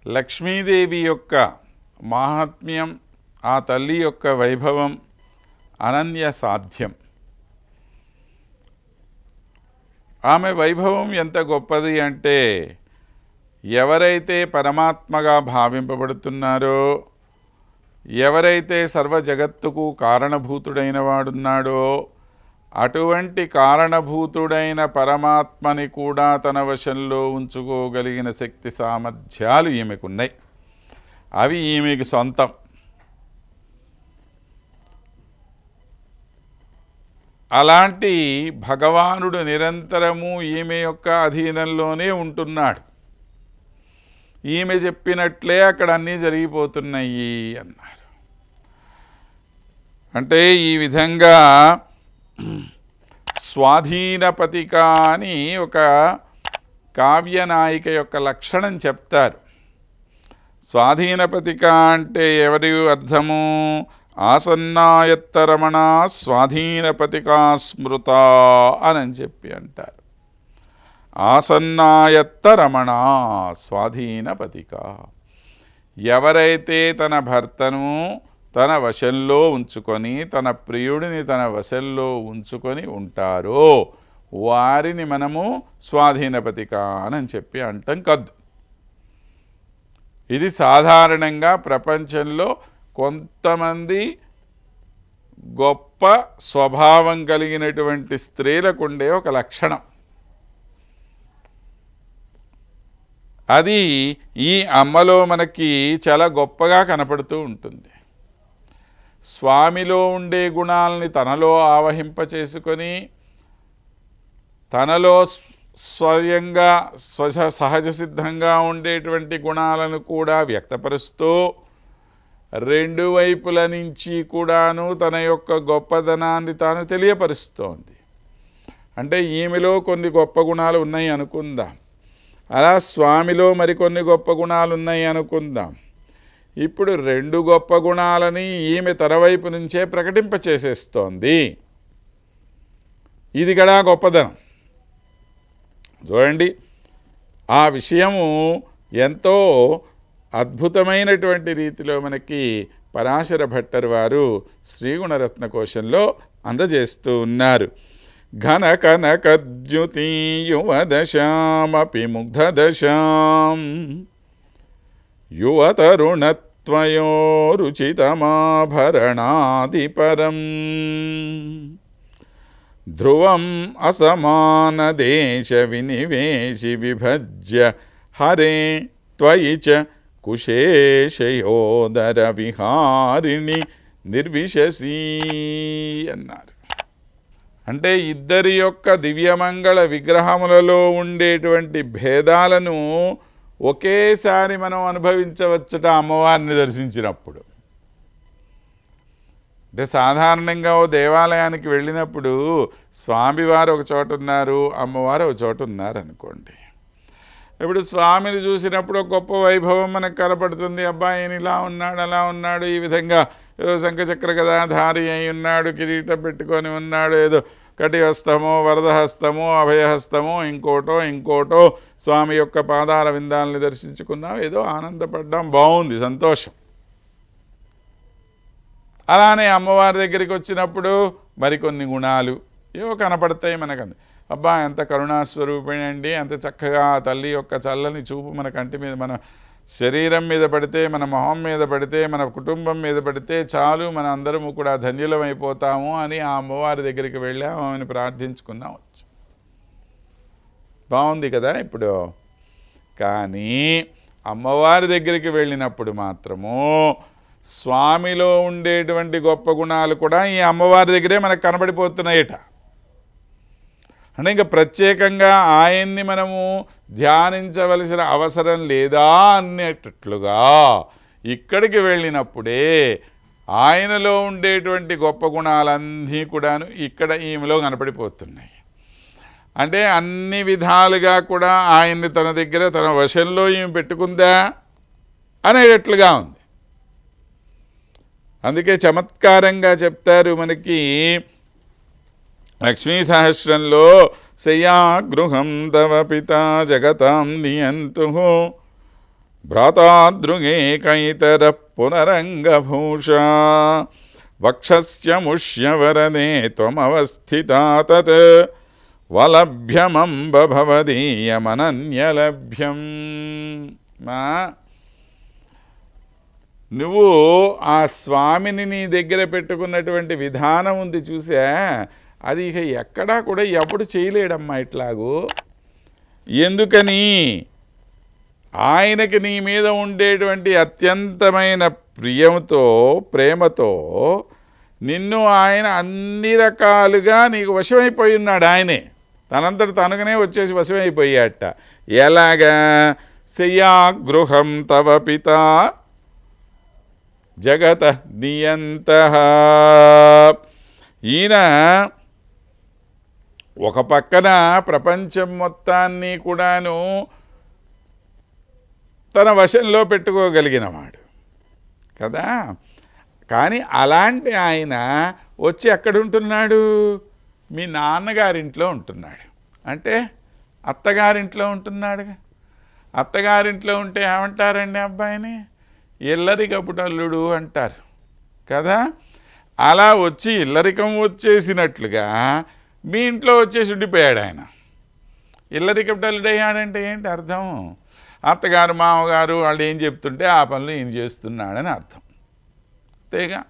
లక్ష్మీదేవి యొక్క మాహాత్మ్యం, ఆ తల్లి యొక్క వైభవం అనన్య సాధ్యం. ఆమె వైభవం ఎంత గొప్పది అంటే, ఎవరైతే పరమాత్మగా భావింపబడుతున్నారో, ఎవరైతే సర్వ జగత్తుకు కారణభూతుడైన వాడున్నాడో, అటువంటి కారణభూతుడైన పరమాత్మని కూడా తన వశంలో ఉంచుకోగలిగిన శక్తి సామర్థ్యాలు ఈమెకున్నాయి. అవి ఈమెకు సొంతం. అలాంటి భగవానుడు నిరంతరము ఈమె యొక్క అధీనంలోనే ఉంటున్నాడు. ఈమె చెప్పినట్లే అక్కడ అన్నీ జరిగిపోతున్నాయి అన్నారు. అంటే ఈ విధంగా స్వాధీనపతిక అని ఒక కావ్యనాయిక యొక్క లక్షణం చెప్తారు. స్వాధీనపతిక అంటే ఎవరి అర్థము? ఆసన్నాయత్తరమణ స్వాధీనపతికా స్మృత అని చెప్పి అంటారు. ఆసన్నాయత్తరమణ స్వాధీనపతిక. ఎవరైతే తన భర్తను తన వశంలో ఉంచుకొని, తన ప్రియుడిని తన వశంలో ఉంచుకొని ఉంటారో వారిని మనము స్వాధీనపతిక అని చెప్పి అంటాం కద్దు. ఇది సాధారణంగా ప్రపంచంలో కొంతమంది గొప్ప స్వభావం కలిగినటువంటి స్త్రీలకు ఉండే ఒక లక్షణం. అది ఈ అమ్మలో మనకి చాలా గొప్పగా కనపడుతూ ఉంటుంది. స్వామిలో ఉండే గుణాలని తనలో ఆవహింపచేసుకొని, తనలో స్వయంగా సహజ సిద్ధంగా ఉండేటువంటి గుణాలను కూడా వ్యక్తపరుస్తూ, రెండు వైపుల నుంచి కూడాను తన యొక్క గొప్పదనాన్ని తాను తెలియపరుస్తోంది. అంటే ఈమెలో కొన్ని గొప్ప గుణాలు ఉన్నాయి అనుకుందాం, అలా స్వామిలో మరికొన్ని గొప్ప గుణాలు ఉన్నాయి అనుకుందాం. ఇప్పుడు రెండు గొప్ప గుణాలని ఈమె తన వైపు నుంచే ప్రకటింపచేసేస్తోంది. ఇది కూడా గొప్పదనం. చూడండి, ఆ విషయము ఎంతో అద్భుతమైనటువంటి రీతిలో మనకి పరాశర భట్టర్ వారు శ్రీగుణరత్న కోశంలో అందజేస్తూ ఉన్నారు. ఘన కనకద్యుతి యువదశామపి ముగ్ధదశాం యువతరుణత్వయోరుచితమాభరణాదిపరం ధ్రువం అసమానదేశ వినివేశి విభజ్య హరే త్వయి చ కుశేషయోదర విహారిణి నిర్విశసీ అన్నారు. అంటే ఇద్దరి యొక్క దివ్యమంగళ విగ్రహములలో ఉండేటువంటి భేదాలను ఒకేసారి మనం అనుభవించవచ్చుట అమ్మవారిని దర్శించినప్పుడు. అంటే సాధారణంగా ఓ దేవాలయానికి వెళ్ళినప్పుడు స్వామివారు ఒక చోట ఉన్నారు, అమ్మవారు ఒక చోట ఉన్నారు అనుకోండి. ఇప్పుడు స్వామిని చూసినప్పుడు ఒక గొప్ప వైభవం మనకు కనపడుతుంది. అబ్బాయి ఇలా ఉన్నాడు, అలా ఉన్నాడు, ఈ విధంగా ఏదో శంఖచక్ర గదాధారి అయి ఉన్నాడు, కిరీటం పెట్టుకొని ఉన్నాడు, ఏదో కటిహస్తమో వరదహస్తమో అభయహస్తమో ఇంకోటో స్వామి యొక్క పాదార విందాలని దర్శించుకున్నాం, ఏదో ఆనందపడ్డాం, బాగుంది, సంతోషం. అలానే అమ్మవారి దగ్గరికి వచ్చినప్పుడు మరికొన్ని గుణాలు ఏవో కనపడతాయి మనకంది. అబ్బా ఎంత కరుణాస్వరూపిణి అండి, అంత చక్కగా ఆ తల్లి యొక్క చల్లని చూపు మన కంటి మీద, మన శరీరం మీద పడితే, మన మొహం మీద పడితే, మన కుటుంబం మీద పడితే చాలు, మన అందరము కూడా ధన్యులమైపోతాము అని ఆ అమ్మవారి దగ్గరికి వెళ్ళాము, ఆమెను ప్రార్థించుకున్నాం, వచ్చు. బాగుంది కదా. ఇప్పుడు కానీ అమ్మవారి దగ్గరికి వెళ్ళినప్పుడు మాత్రము స్వామిలో ఉండేటువంటి గొప్ప గుణాలు కూడా ఈ అమ్మవారి దగ్గరే మనకు కనబడిపోతున్నాయట. అంటే ఇంకా ప్రత్యేకంగా ఆయన్ని మనము ధ్యానించవలసిన అవసరం లేదా అనేటట్లుగా ఇక్కడికి వెళ్ళినప్పుడే ఆయనలో ఉండేటువంటి గొప్ప గుణాలన్నీ కూడాను ఇక్కడ ఈమెలో కనపడిపోతున్నాయి. అంటే అన్ని విధాలుగా కూడా ఆయన్ని తన దగ్గర తన వశంలో ఈమె పెట్టుకుందా అనేటట్లుగా ఉంది. అందుకే చమత్కారంగా చెప్తారు మనకి లక్ష్మీ సహస్రంలో, శయ్యాగృహం తవ పితా జగతాం నియంతు భ్రాతాదృగేకైతర పునరంగభూష వక్షస్యముష్యవరదే త్వమవస్థితా తత్ వలభ్యమంబ భవదీయమనన్యలభ్యం. మా నువ్వు ఆ స్వామిని నీ దగ్గర పెట్టుకున్నటువంటి విధానం ఉంది చూసా, అది ఇక ఎక్కడా కూడా ఎప్పుడు చేయలేడమ్మా ఇట్లాగూ. ఎందుకని? ఆయనకి నీ మీద ఉండేటువంటి అత్యంతమైన ప్రేమతో నిన్ను ఆయన అన్ని రకాలుగా నీకు వశమైపోయి ఉన్నాడు. ఆయనే తనంతట తనగానే వచ్చేసి వశమైపోయాట. ఎలాగా? శయ్యాగృహం తవ పిత జగత నియంత. ఈయన ఒక పక్కన ప్రపంచం మొత్తాన్ని కూడాను తన వశంలో పెట్టుకోగలిగినవాడు కదా. కానీ అలాంటి ఆయన వచ్చి ఎక్కడుంటున్నాడు? మీ నాన్నగారింట్లో ఉంటున్నాడు. అంటే అత్తగారింట్లో ఉంటున్నాడుగా. అత్తగారింట్లో ఉంటే ఏమంటారండి అబ్బాయిని? ఇల్లరికపుటల్లుడు అంటారు కదా. అలా వచ్చి ఇల్లరికం వచ్చేసినట్లుగా మీ ఇంట్లో వచ్చేసి ఉండిపోయాడు ఆయన. ఇల్లరికపుటల్లుడు అయ్యాడంటే ఏంటి అర్థం? అత్తగారు మామగారు వాళ్ళు ఏం చెప్తుంటే ఆ పనులు ఈయన చేస్తున్నాడని అర్థం. అంతేగా.